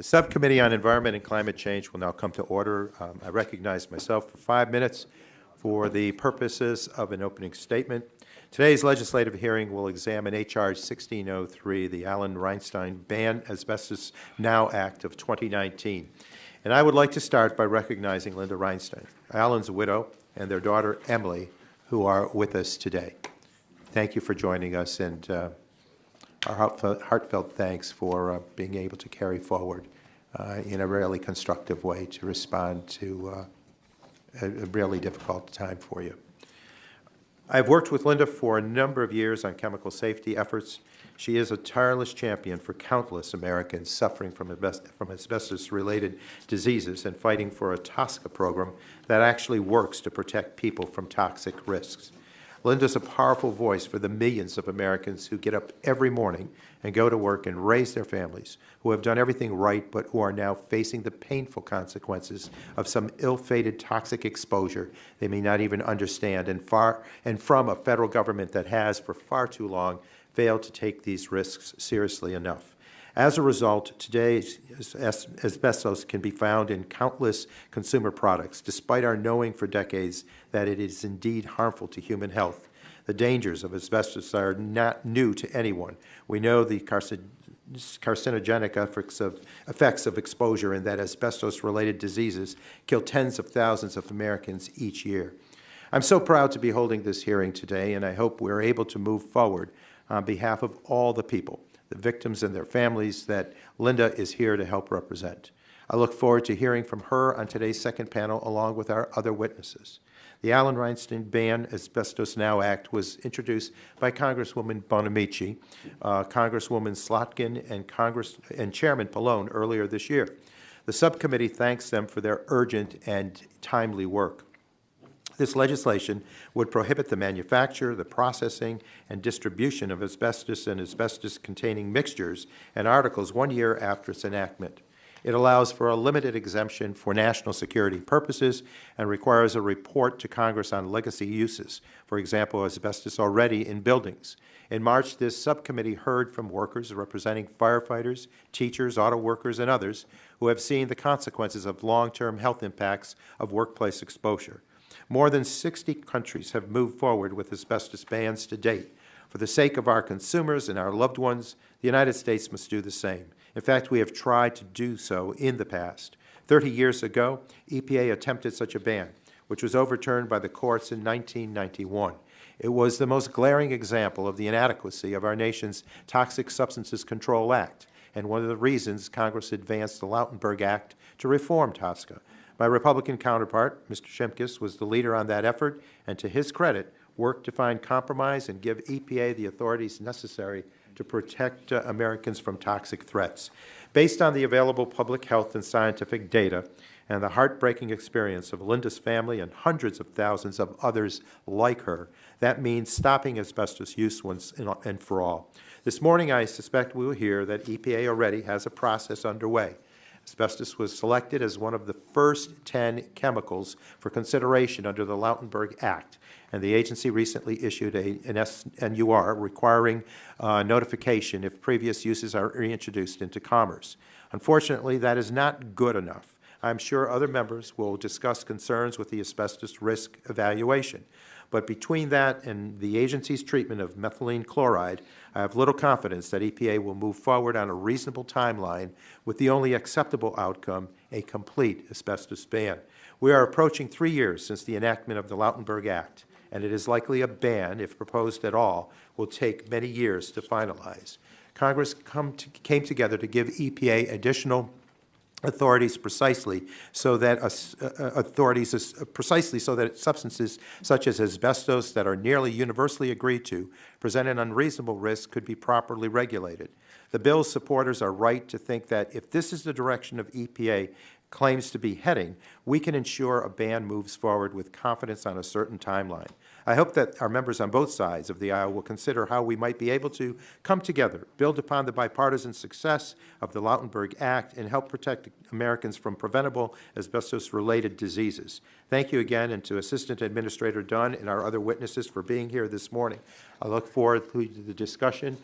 The Subcommittee on Environment and Climate Change will now come to order. I recognize myself for 5 minutes for the purposes of an opening statement. Today's legislative hearing will examine H.R. 1603, the Alan Reinstein Ban Asbestos Now Act of 2019. And I would like to start by recognizing Linda Reinstein, Alan's widow, and their daughter, Emily, who are with us today. Thank you for joining us, and our heartfelt thanks for being able to carry forward in a really constructive way to respond to a really difficult time for you. I've worked with Linda for a number of years on chemical safety efforts. She is a tireless champion for countless Americans suffering from asbestos-related diseases and fighting for a TSCA program that actually works to protect people from toxic risks. Linda's a powerful voice for the millions of Americans who get up every morning and go to work and raise their families, who have done everything right but who are now facing the painful consequences of some ill-fated toxic exposure they may not even understand, and from a federal government that has, for far too long, failed to take these risks seriously enough. As a result, today's asbestos can be found in countless consumer products, despite our knowing for decades that it is indeed harmful to human health. The dangers of asbestos are not new to anyone. We know the carcinogenic effects of exposure and that asbestos-related diseases kill tens of thousands of Americans each year. I'm so proud to be holding this hearing today, and I hope we're able to move forward on behalf of all the people, the victims and their families that Linda is here to help represent. I look forward to hearing from her on today's second panel along with our other witnesses. The Alan Reinstein Ban Asbestos Now Act was introduced by Congresswoman Bonamici, Congresswoman Slotkin, and Chairman Pallone earlier this year. The subcommittee thanks them for their urgent and timely work. This legislation would prohibit the manufacture, the processing, and distribution of asbestos and asbestos-containing mixtures and articles 1 year after its enactment. It allows for a limited exemption for national security purposes and requires a report to Congress on legacy uses, for example, asbestos already in buildings. In March, this subcommittee heard from workers representing firefighters, teachers, auto workers, and others who have seen the consequences of long-term health impacts of workplace exposure. More than 60 countries have moved forward with asbestos bans to date. For the sake of our consumers and our loved ones, the United States must do the same. In fact, we have tried to do so in the past. 30 years ago, EPA attempted such a ban, which was overturned by the courts in 1991. It was the most glaring example of the inadequacy of our nation's Toxic Substances Control Act, and one of the reasons Congress advanced the Lautenberg Act to reform TSCA. My Republican counterpart, Mr. Shimkus, was the leader on that effort, and to his credit, worked to find compromise and give EPA the authorities necessary to protect Americans from toxic threats. Based on the available public health and scientific data and the heartbreaking experience of Linda's family and hundreds of thousands of others like her, that means stopping asbestos use once and for all. This morning, I suspect we will hear that EPA already has a process underway. Asbestos was selected as one of the first 10 chemicals for consideration under the Lautenberg Act, and the agency recently issued an NUR requiring notification if previous uses are reintroduced into commerce. Unfortunately, that is not good enough. I'm sure other members will discuss concerns with the asbestos risk evaluation. But between that and the agency's treatment of methylene chloride, I have little confidence that EPA will move forward on a reasonable timeline with the only acceptable outcome, a complete asbestos ban. We are approaching 3 years since the enactment of the Lautenberg Act, and it is likely a ban, if proposed at all, will take many years to finalize. Congress came together to give EPA additional authorities precisely so that substances such as asbestos that are nearly universally agreed to present an unreasonable risk could be properly regulated. The bill's supporters are right to think that if this is the direction of EPA claims to be heading, we can ensure a ban moves forward with confidence on a certain timeline. I hope that our members on both sides of the aisle will consider how we might be able to come together, build upon the bipartisan success of the Lautenberg Act, and help protect Americans from preventable asbestos-related diseases. Thank you again, and to Assistant Administrator Dunn and our other witnesses for being here this morning. I look forward to the discussion